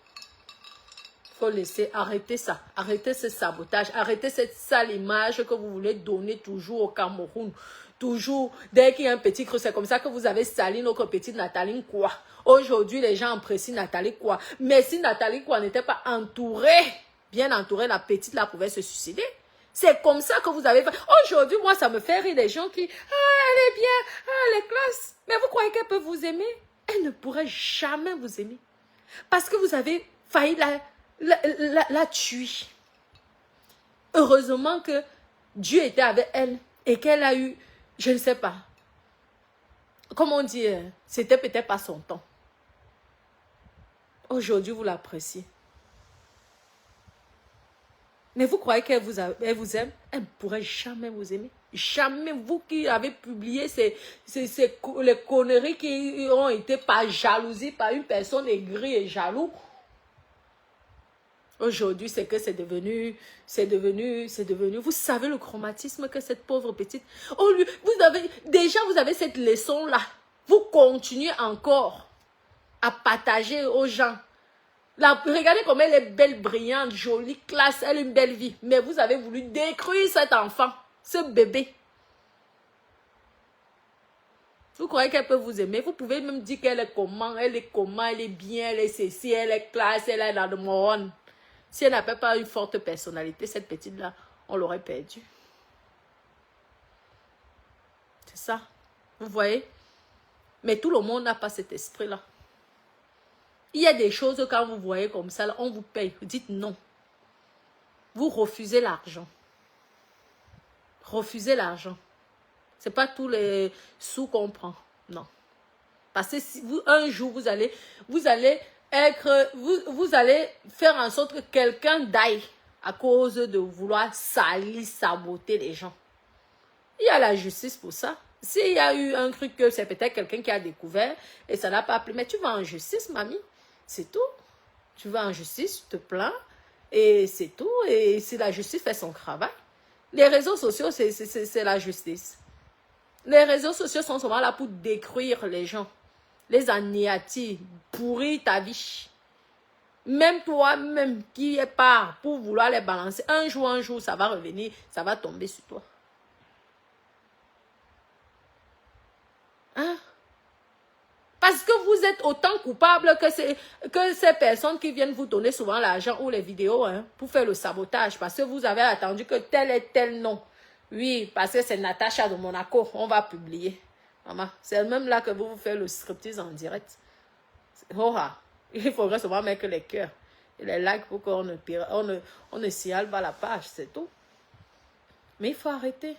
Faut laisser. Arrêter ça. Arrêtez ce sabotage. Arrêtez cette sale image que vous voulez donner toujours au Cameroun. Toujours, dès qu'il y a un petit creux, c'est comme ça que vous avez sali notre petite Nathalie quoi. Aujourd'hui, les gens apprécient Nathalie quoi. Mais si Nathalie quoi n'était pas entourée, bien entourée, la petite là pouvait se suicider. C'est comme ça que vous avez fait. Aujourd'hui, moi, ça me fait rire des gens qui, elle est bien, elle est classe. Mais vous croyez qu'elle peut vous aimer? Elle ne pourrait jamais vous aimer. Parce que vous avez failli la tuer. Heureusement que Dieu était avec elle et qu'elle a eu, je ne sais pas, comment on dit, c'était peut-être pas son temps. Aujourd'hui, vous l'appréciez. Mais vous croyez qu'elle vous aime? Elle ne pourrait jamais vous aimer. Jamais. Vous qui avez publié les conneries qui ont été par jalousie, par une personne aigrie et jaloux. Aujourd'hui, c'est que c'est devenu, vous savez le chromatisme que cette pauvre petite, vous avez cette leçon-là, vous continuez encore à partager aux gens. Regardez comme elle est belle, brillante, jolie, classe, elle a une belle vie, mais vous avez voulu détruire cet enfant, ce bébé. Vous croyez qu'elle peut vous aimer? Vous pouvez même dire qu'elle est comment, elle est bien, elle est ceci, elle est classe, elle est dans le monde. Si elle n'avait pas une forte personnalité, cette petite-là, on l'aurait perdue. C'est ça. Vous voyez? Mais tout le monde n'a pas cet esprit-là. Il y a des choses, quand vous voyez comme ça, là, on vous paye. Vous dites non. Vous refusez l'argent. Refusez l'argent. Ce n'est pas tous les sous qu'on prend. Non. Parce que si vous, un jour, vous allez faire en sorte que quelqu'un d'aille à cause de vouloir salir, saboter les gens. Il y a la justice pour ça. S'il y a eu un truc que c'est peut-être quelqu'un qui a découvert et ça n'a pas appelé, mais tu vas en justice, mamie. C'est tout. Tu vas en justice, tu te plains et c'est tout. Et si la justice fait son travail, les réseaux sociaux, c'est la justice. Les réseaux sociaux sont souvent là pour détruire les gens, les anéantir, pourrir ta vie. Même toi-même qui es part pour vouloir les balancer, un jour, ça va revenir, ça va tomber sur toi. Hein? Parce que vous êtes autant coupable que ces personnes qui viennent vous donner souvent l'argent ou les vidéos hein, pour faire le sabotage. Parce que vous avez attendu que tel et tel nom. Oui, parce que c'est Natacha de Monaco. On va publier. Maman, c'est même là que vous faites le striptease en direct. Oh, il faudrait souvent mettre les cœurs et les likes pour qu'on ne signale pas la page. C'est tout. Mais il faut arrêter.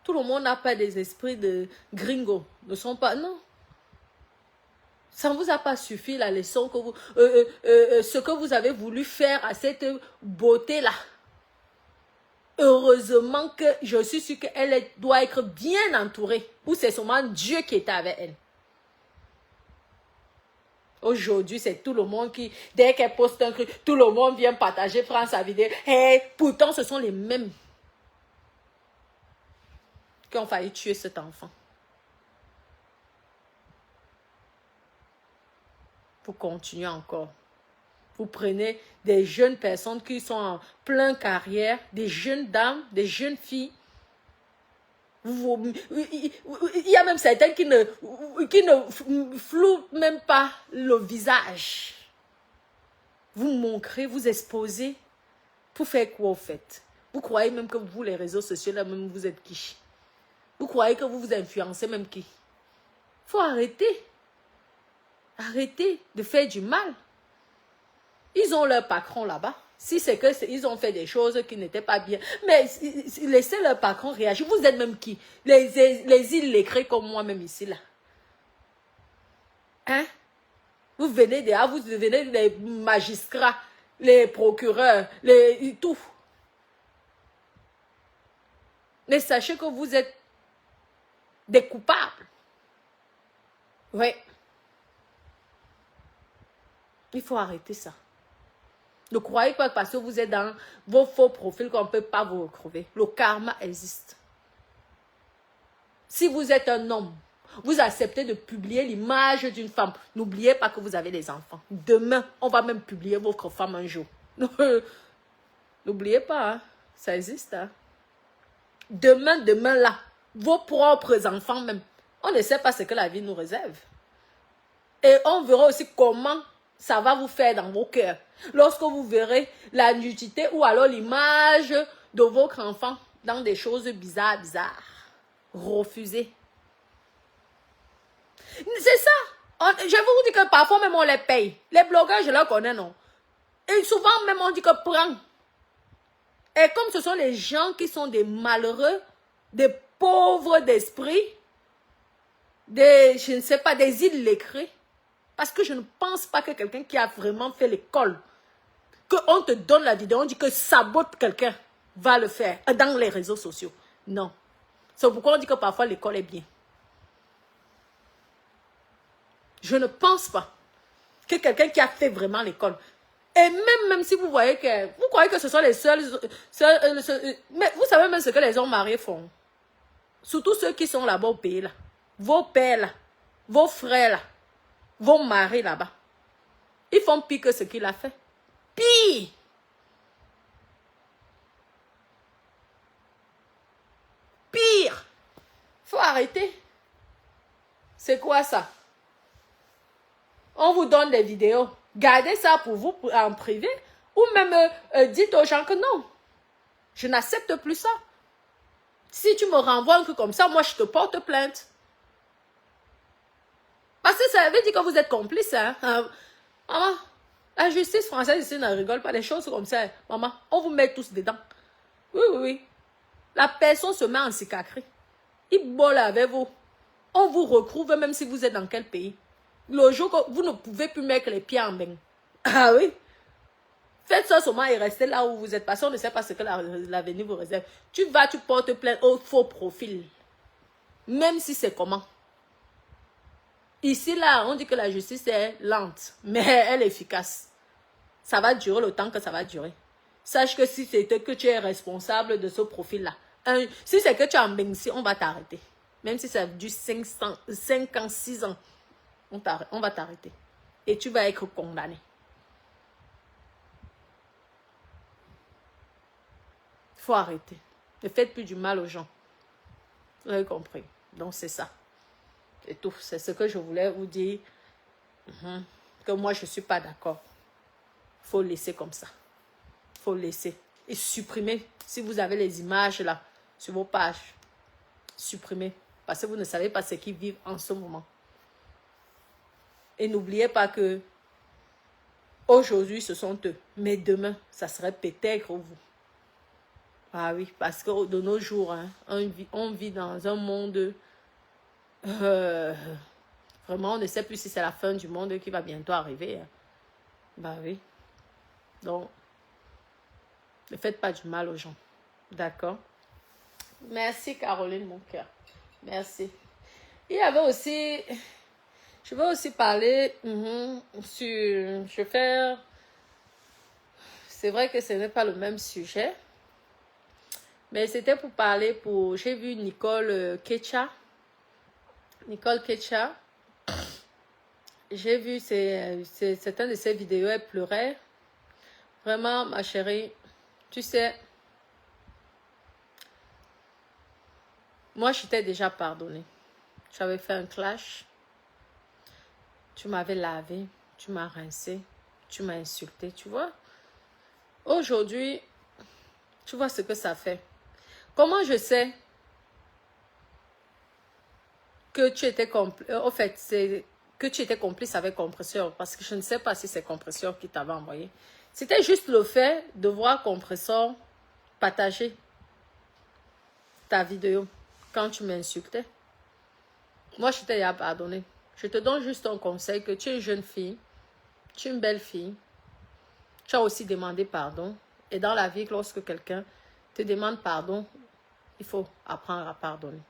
Tout le monde n'a pas des esprits de gringo. Ne sont pas... Non. Ça ne vous a pas suffi la leçon que vous... ce que vous avez voulu faire à cette beauté-là. Heureusement que je suis sûre qu'elle doit être bien entourée. Ou c'est seulement Dieu qui était avec elle. Aujourd'hui, c'est tout le monde qui... Dès qu'elle poste un truc, tout le monde vient partager, prendre sa vidéo. Et pourtant, ce sont les mêmes qui ont failli tuer cet enfant. Pour continuer encore. Vous prenez des jeunes personnes qui sont en pleine carrière, des jeunes dames, des jeunes filles. Il y a même certains qui ne flouent même pas le visage. Vous montrez, vous exposez. Pour faire quoi au fait? Vous croyez même que vous, les réseaux sociaux, là même vous êtes qui? Vous croyez que vous vous influencez même qui? Il faut arrêter. Arrêtez de faire du mal. Ils ont leur patron là-bas. Si c'est que ils ont fait des choses qui n'étaient pas bien. Mais laissez leur patron réagir. Vous êtes même qui? Les illettrés comme moi-même ici là. Hein? Vous venez les magistrats, les procureurs, tout. Mais sachez que vous êtes des coupables. Oui. Il faut arrêter ça. Ne croyez pas que parce que vous êtes dans vos faux profils qu'on ne peut pas vous retrouver. Le karma existe. Si vous êtes un homme, vous acceptez de publier l'image d'une femme. N'oubliez pas que vous avez des enfants. Demain, on va même publier votre femme un jour. N'oubliez pas, hein, ça existe. Hein. Demain là, vos propres enfants même. On ne sait pas ce que la vie nous réserve. Et on verra aussi comment ça va vous faire dans vos cœurs. Lorsque vous verrez la nudité ou alors l'image de votre enfant dans des choses bizarres. Refusez. C'est ça. Je vais vous dire que parfois même on les paye. Les blogueurs, je les connais, non. Et souvent même on dit que prends. Et comme ce sont les gens qui sont des malheureux, des pauvres d'esprit, je ne sais pas, des illettrés. Parce que je ne pense pas que quelqu'un qui a vraiment fait l'école, qu'on te donne la vidéo, on dit que sabote quelqu'un, va le faire dans les réseaux sociaux. Non. C'est pourquoi on dit que parfois l'école est bien. Je ne pense pas que quelqu'un qui a fait vraiment l'école. Et même si vous voyez que... Vous croyez que ce sont les seuls... mais vous savez même ce que les hommes mariés font. Surtout ceux qui sont là-bas au pays, là. Vos pères, là. Vos frères, là. Vos maris, là-bas. Ils font pire que ce qu'il a fait. Pire. Pire. Faut arrêter. C'est quoi ça? On vous donne des vidéos. Gardez ça pour vous en privé. Ou même dites aux gens que non. Je n'accepte plus ça. Si tu me renvoies un truc comme ça, moi, je te porte plainte. Parce que ça veut dire que vous êtes complice. Hein? Maman, la justice française ici ne rigole pas. Les choses comme ça, maman, on vous met tous dedans. Oui, oui, oui. La personne se met en cicacri. Il bolle avec vous. On vous retrouve même si vous êtes dans quel pays. Le jour que vous ne pouvez plus mettre les pieds en bain. Ah oui. Faites ça seulement et restez là où vous êtes. Parce qu'on ne sait pas ce que l'avenir vous réserve. Tu portes plainte au faux profil. Même si c'est comment. Ici, là, on dit que la justice est lente. Mais elle est efficace. Ça va durer le temps que ça va durer. Sache que si c'est que tu es responsable de ce profil-là. Si c'est que tu es en Bengsi, on va t'arrêter. Même si ça dure 5 ans, 6 ans. On va t'arrêter. Et tu vas être condamné. Il faut arrêter. Ne faites plus du mal aux gens. Vous avez compris. Donc c'est ça. C'est tout. C'est ce que je voulais vous dire. Que moi je ne suis pas d'accord. Il faut laisser comme ça. Il faut laisser. Et supprimer. Si vous avez les images là, sur vos pages. Supprimez. Parce que vous ne savez pas ce qu'ils vivent en ce moment. Et n'oubliez pas que aujourd'hui, ce sont eux. Mais demain, ça serait peut-être vous. Ah oui, parce que de nos jours, hein, on vit dans un monde... vraiment, on ne sait plus si c'est la fin du monde qui va bientôt arriver. Hein. Bah oui. Donc, ne faites pas du mal aux gens. D'accord? Merci, Caroline, mon cœur. Merci. Il y avait aussi... Je vais aussi parler sur... Je vais faire... C'est vrai que ce n'est pas le même sujet. Mais c'était pour parler pour... J'ai vu Nicole Ketcha. Nicole Ketcha. J'ai vu certaines de ses vidéos, elle pleurait. Vraiment, ma chérie, tu sais... Moi, je t'ai déjà pardonné. J'avais fait un clash. Tu m'avais lavé, tu m'as rincé, tu m'as insulté, tu vois. Aujourd'hui, tu vois ce que ça fait. Comment je sais que tu étais complice? En fait, c'est que tu étais complice avec Compresseur. Parce que je ne sais pas si c'est Compresseur qui t'avait envoyé. C'était juste le fait de voir Compresseur partager ta vidéo quand tu m'insultais. Moi, je t'ai pardonné. Je te donne juste un conseil que tu es une jeune fille, tu es une belle fille, tu as aussi demandé pardon. Et dans la vie, lorsque quelqu'un te demande pardon, il faut apprendre à pardonner.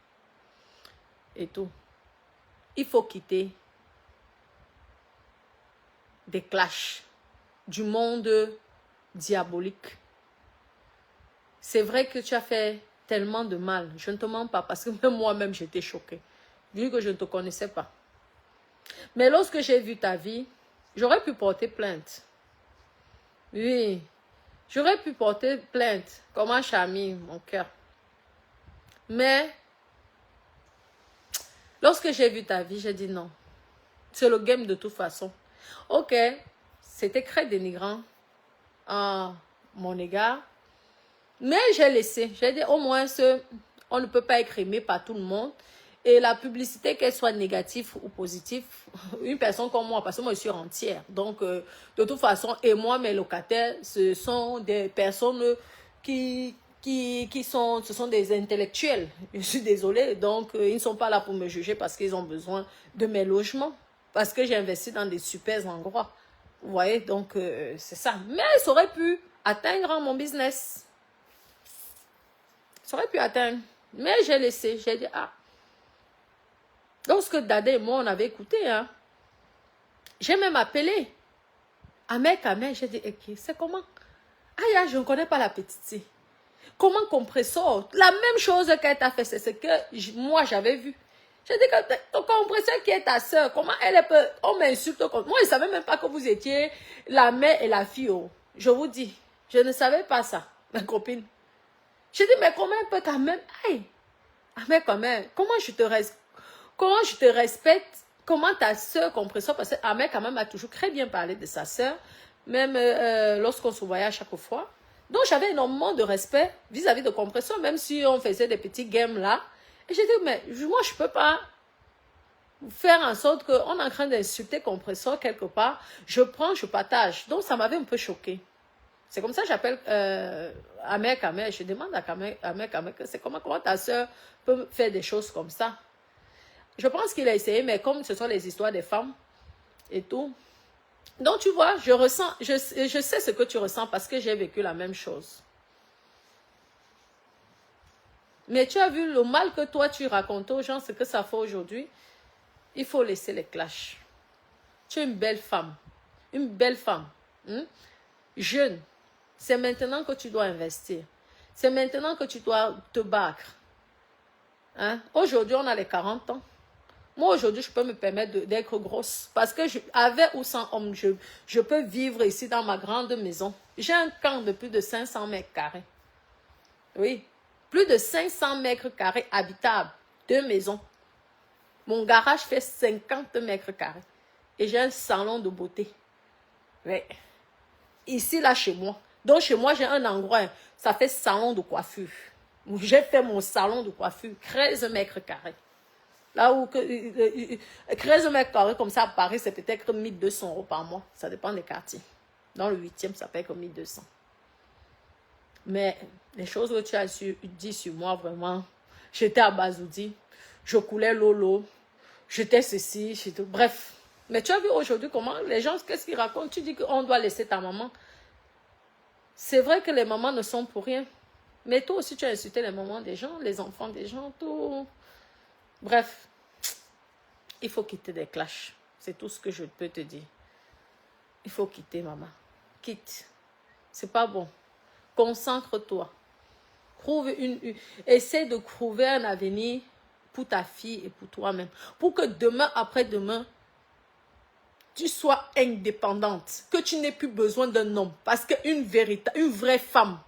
Et tout. Il faut quitter des clashs du monde diabolique. C'est vrai que tu as fait tellement de mal. Je ne te mens pas parce que même moi-même, j'étais choquée. Vu que je ne te connaissais pas. Mais lorsque j'ai vu ta vie, j'aurais pu porter plainte. Oui, j'aurais pu porter plainte comme un chami, mon cœur. Mais, lorsque j'ai vu ta vie, j'ai dit non. C'est le game de toute façon. Ok, c'était très dénigrant à mon égard. Mais j'ai laissé. J'ai dit au moins, on ne peut pas être aimé par tout le monde. Et la publicité, qu'elle soit négative ou positive, une personne comme moi, parce que moi je suis entière. Donc, de toute façon, et moi, mes locataires, ce sont des personnes ce sont des intellectuels. Je suis désolée. Donc, ils ne sont pas là pour me juger parce qu'ils ont besoin de mes logements. Parce que j'ai investi dans des super endroits. Vous voyez, donc, c'est ça. Mais ça aurait pu atteindre mon business. Ça aurait pu atteindre. Mais j'ai laissé. J'ai dit, ah. Lorsque Dada et moi, on avait écouté, hein, j'ai même appelé Ahmed. J'ai dit, ok, c'est comment? Ah, je ne connais pas la petite. Comment Compresseur? La même chose qu'elle t'a fait, c'est ce que moi, j'avais vu. J'ai dit que ton Compresseur qui est ta soeur, comment elle peut... On m'insulte. Moi, je ne savais même pas que vous étiez la mère et la fille. Oh. Je vous dis, je ne savais pas ça, ma copine. J'ai dit, mais comment elle peut quand même... Aïe, Ahmed, quand même, comment je te respecte, comment ta soeur Compresseur, parce que Ahmed quand même a toujours très bien parlé de sa soeur, même lorsqu'on se voyait à chaque fois. Donc, j'avais énormément de respect vis-à-vis de Compressor, même si on faisait des petits games là. Et j'ai dit, mais moi, je ne peux pas faire en sorte qu'on est en train d'insulter Compressor quelque part. Je prends, je partage. Donc, ça m'avait un peu choqué. C'est comme ça que j'appelle Amer Kamer. Je demande à Amer Kamer que c'est comment ta soeur peut faire des choses comme ça. Je pense qu'il a essayé, mais comme ce sont les histoires des femmes et tout. Donc, tu vois, je sais ce que tu ressens parce que j'ai vécu la même chose. Mais tu as vu le mal que toi, tu racontes aux gens, ce que ça fait aujourd'hui. Il faut laisser les clashs. Tu es une belle femme. Une belle femme. Jeune. C'est maintenant que tu dois investir. C'est maintenant que tu dois te battre. Aujourd'hui, on a les 40 ans. Moi, aujourd'hui, je peux me permettre d'être grosse. Parce que avec ou sans homme, je peux vivre ici dans ma grande maison. J'ai un camp de plus de 500 mètres carrés. Oui. Plus de 500 mètres carrés habitables. 2 maisons. Mon garage fait 50 mètres carrés. Et j'ai un salon de beauté. Oui. Ici, là, chez moi. Donc, chez moi, j'ai un endroit. Ça fait salon de coiffure. J'ai fait mon salon de coiffure. 13 mètres carrés. Là où 13 mètres carrés comme ça à Paris, c'est peut-être 1200 € par mois. Ça dépend des quartiers. Dans le 8e, ça paye comme 1200. Mais les choses que tu as dit sur moi, vraiment, j'étais abasourdi. Je coulais l'eau. J'étais ceci, j'étais... Bref. Mais tu as vu aujourd'hui comment les gens, qu'est-ce qu'ils racontent? Tu dis qu'on doit laisser ta maman. C'est vrai que les mamans ne sont pour rien. Mais toi aussi, tu as insulté les mamans des gens, les enfants des gens, tout. Bref, il faut quitter des clashs. C'est tout ce que je peux te dire. Il faut quitter, maman. Quitte. C'est pas bon. Concentre-toi. Essaie de trouver un avenir pour ta fille et pour toi-même. Pour que demain, après-demain, tu sois indépendante. Que tu n'aies plus besoin d'un homme. Parce qu'une vraie femme,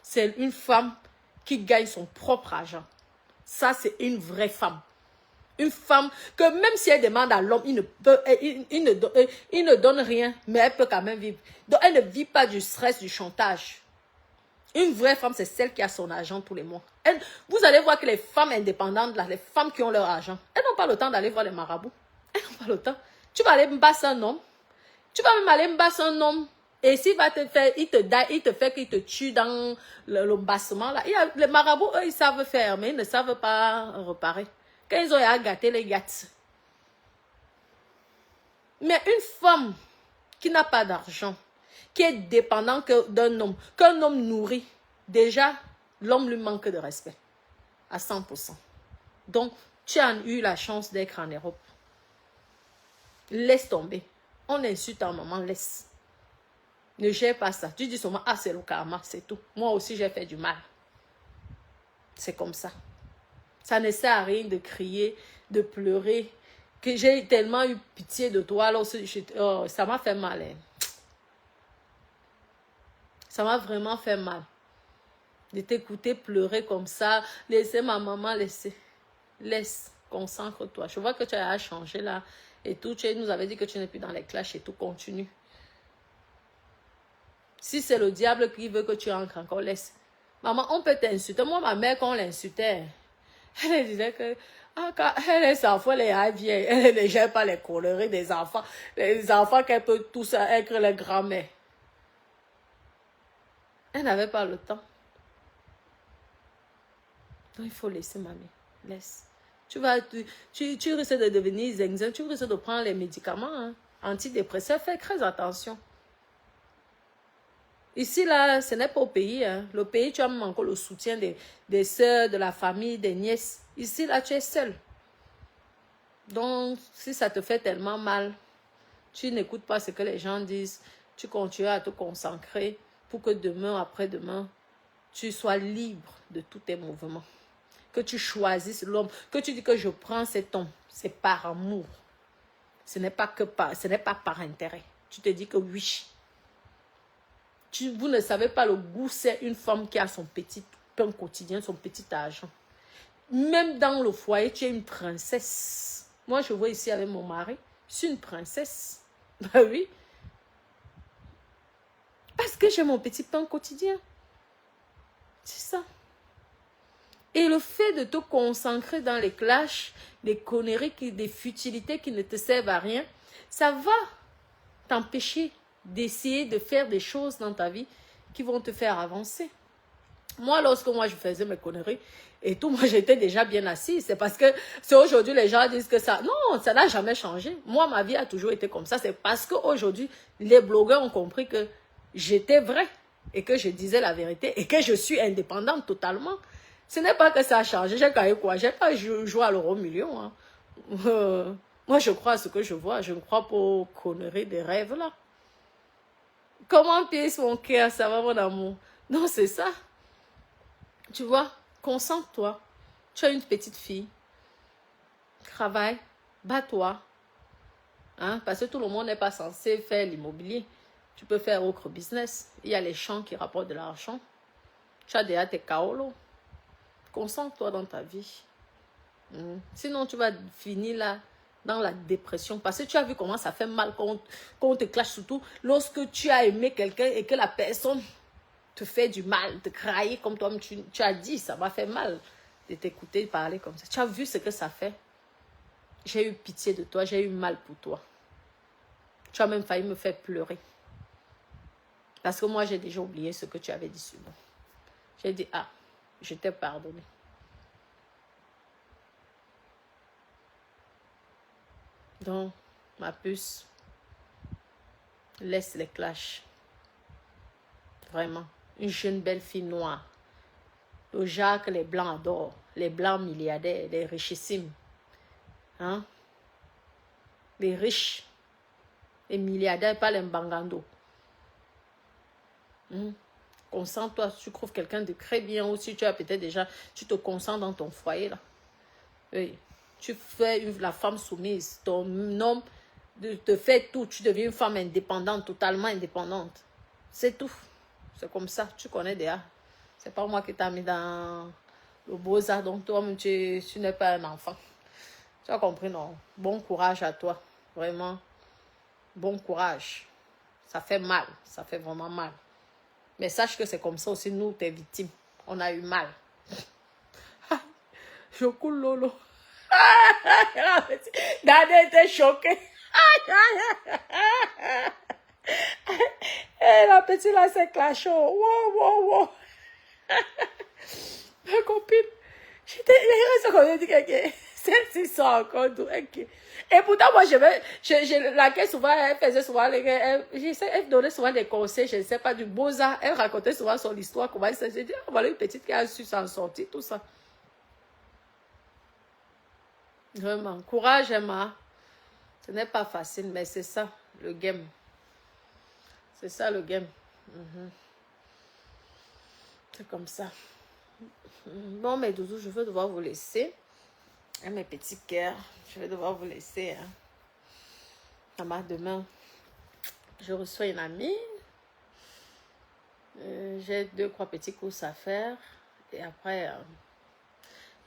c'est une femme qui gagne son propre argent. Ça, c'est une vraie femme. Une femme que même si elle demande à l'homme, il ne donne rien, mais elle peut quand même vivre. Donc, elle ne vit pas du stress, du chantage. Une vraie femme, c'est celle qui a son argent tous les mois. Vous allez voir que les femmes indépendantes, là, les femmes qui ont leur argent, elles n'ont pas le temps d'aller voir les marabouts. Elles n'ont pas le temps. Tu vas aller me basser un homme. Tu vas même aller me basser un homme. Et s'il va te faire, il te fait qu'il te tue dans le bassement, là. Les marabouts, eux, ils savent faire, mais ils ne savent pas réparer. Quand ils ont à gâter, les gâtent. Mais une femme qui n'a pas d'argent, qui est dépendante d'un homme, qu'un homme nourrit, déjà, l'homme lui manque de respect. À 100%. Donc, tu as eu la chance d'être en Europe. Laisse tomber. On insulte ta maman, laisse. Ne gère pas ça. Tu dis seulement, ah, c'est le karma, c'est tout. Moi aussi, j'ai fait du mal. C'est comme ça. Ça ne sert à rien de crier, de pleurer. Que j'ai tellement eu pitié de toi. Alors, ça m'a fait mal. Hein. Ça m'a vraiment fait mal. De t'écouter pleurer comme ça. Laissez ma maman, laissez. Laisse, concentre-toi. Je vois que tu as changé là. Et tout, tu nous avais dit que tu n'es plus dans les clashs et tout, continue. Si c'est le diable qui veut que tu entres encore, laisse. Maman, on peut t'insulter. Moi, ma mère, quand on l'insultait, elle disait que quand les enfants, les vieilles, elle ne gère pas les coleries des enfants. Les enfants qu'elle peut tous être les grands-mères. Elle n'avait pas le temps. Donc, il faut laisser, mamie. Laisse. Tu risques de devenir zinzin, tu risques de prendre les médicaments hein, antidépresseurs. Fais très attention. Ici, là, ce n'est pas au pays. Hein. Le pays, tu as même encore le soutien des soeurs, de la famille, des nièces. Ici, là, tu es seul. Donc, si ça te fait tellement mal, tu n'écoutes pas ce que les gens disent. Tu continues à te concentrer pour que demain, après-demain, tu sois libre de tous tes mouvements. Que tu choisisses l'homme. Que tu dis que je prends cet homme. C'est par amour. Ce n'est pas par intérêt. Tu te dis que oui. Vous ne savez pas le goût, c'est une femme qui a son petit pain quotidien, son petit argent. Même dans le foyer, tu es une princesse. Moi, je vois ici avec mon mari, je suis une princesse. Ben oui. Parce que j'ai mon petit pain quotidien. C'est ça. Et le fait de te concentrer dans les clashs, des conneries, des futilités qui ne te servent à rien, ça va t'empêcher d'essayer de faire des choses dans ta vie qui vont te faire avancer. Moi, lorsque je faisais mes conneries et tout, moi, j'étais déjà bien assise. C'est parce que c'est aujourd'hui, les gens disent que ça... Non, ça n'a jamais changé. Moi, ma vie a toujours été comme ça. C'est parce qu'aujourd'hui, les blogueurs ont compris que j'étais vraie et que je disais la vérité et que je suis indépendante totalement. Ce n'est pas que ça a changé. J'ai gagné quoi? J'ai pas joué à l'euro million. Hein. Moi, je crois à ce que je vois. Je ne crois pas aux conneries des rêves, là. Comment pisse mon cœur? Ça va, mon amour? Non, c'est ça. Tu vois, concentre-toi. Tu as une petite fille. Travaille. Bats-toi. Hein? Parce que tout le monde n'est pas censé faire l'immobilier. Tu peux faire autre business. Il y a les champs qui rapportent de l'argent. Tu as déjà tes kaolos. Concentre-toi dans ta vie. Sinon, tu vas finir là dans la dépression. Parce que tu as vu comment ça fait mal quand on te clash, surtout lorsque tu as aimé quelqu'un et que la personne te fait du mal, te crailler comme toi, tu as dit, ça m'a fait mal de t'écouter parler comme ça. Tu as vu ce que ça fait? J'ai eu pitié de toi, j'ai eu mal pour toi. Tu as même failli me faire pleurer. Parce que moi, j'ai déjà oublié ce que tu avais dit sur moi. J'ai dit, ah, je t'ai pardonné. Donc, ma puce, laisse les clashs. Vraiment. Une jeune belle fille noire. Le genre que les blancs adorent. Les blancs milliardaires, les richissimes. Hein? Les riches. Les milliardaires, pas les mbangando. Concentre-toi, si tu trouves quelqu'un de très bien ou si tu as peut-être déjà, tu te concentres dans ton foyer là. Oui. Tu fais la femme soumise. Ton homme te fait tout. Tu deviens une femme indépendante, totalement indépendante. C'est tout. C'est comme ça. Tu connais déjà. C'est pas moi qui t'ai mis dans le beaux-arts. Donc toi-même, tu n'es pas un enfant. Tu as compris, non? Bon courage à toi. Vraiment. Bon courage. Ça fait mal. Ça fait vraiment mal. Mais sache que c'est comme ça aussi, nous, tes victimes. On a eu mal. Je coule Lolo. Dada était choquée. Et la petite là, c'est clashant. Wow, wow, wow. Ma copine, j'étais dit que celle-ci sort encore. Et pourtant, moi, laquelle souvent, elle faisait souvent, elle donnait souvent des conseils, je ne sais pas, du beaux-arts. Elle racontait souvent son histoire, comment elle s'est dit, ah, voilà une petite qui a su s'en sortir, tout ça. Vraiment, courage, Emma. Ce n'est pas facile, mais c'est ça, le game. C'est ça, le game. C'est comme ça. Bon, mes doudous, je vais devoir vous laisser. Et mes petits cœurs, je vais devoir vous laisser. Hein. Demain, je reçois une amie. J'ai 2-3 petits courses à faire. Et après,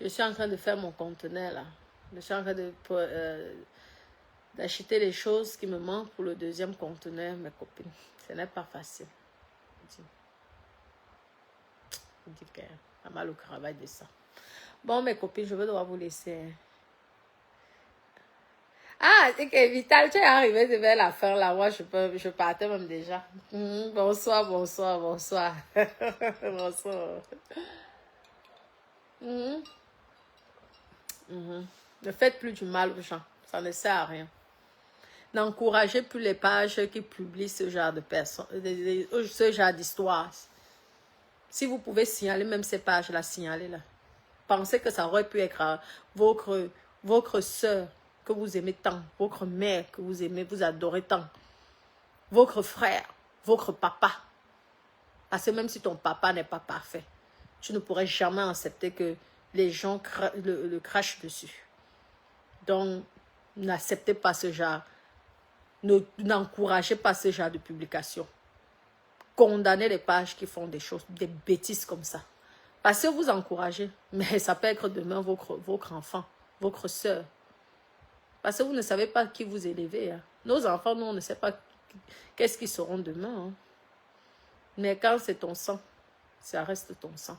je suis en train de faire mon conteneur là. Je suis en train d'acheter les choses qui me manquent pour le deuxième conteneur, mes copines. Ce n'est pas facile. Je dis que pas mal au travail de ça. Bon, mes copines, je vais devoir vous laisser. Ah, c'est que Vital, tu es arrivé vers la fin là. Moi, je partais même déjà. Bonsoir, bonsoir, bonsoir. Bonsoir. Ne faites plus du mal aux gens. Ça ne sert à rien. N'encouragez plus les pages qui publient ce genre de personnes, ce genre d'histoires. Si vous pouvez signaler même ces pages-là, signalez-la. Pensez que ça aurait pu être votre soeur que vous aimez tant, votre mère que vous aimez, vous adorez tant, votre frère, votre papa. Parce que même si ton papa n'est pas parfait, tu ne pourrais jamais accepter que les gens le crachent dessus. Donc, n'acceptez pas ce genre, n'encouragez pas ce genre de publication. Condamnez les pages qui font des choses, des bêtises comme ça. Parce que vous encouragez, mais ça peut être demain votre enfant, votre soeur. Parce que vous ne savez pas qui vous élevez. Hein. Nos enfants, nous, on ne sait pas qu'est-ce qu'ils seront demain. Hein. Mais quand c'est ton sang, ça reste ton sang.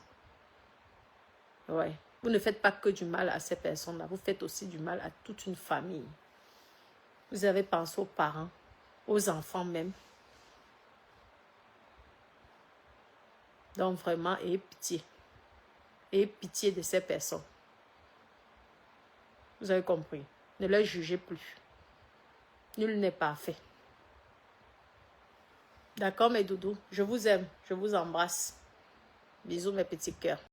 Ouais. Vous ne faites pas que du mal à ces personnes-là, vous faites aussi du mal à toute une famille. Vous avez pensé aux parents, aux enfants même. Donc vraiment, ayez pitié. Ayez pitié de ces personnes. Vous avez compris. Ne les jugez plus. Nul n'est parfait. D'accord mes doudous? Je vous aime. Je vous embrasse. Bisous mes petits cœurs.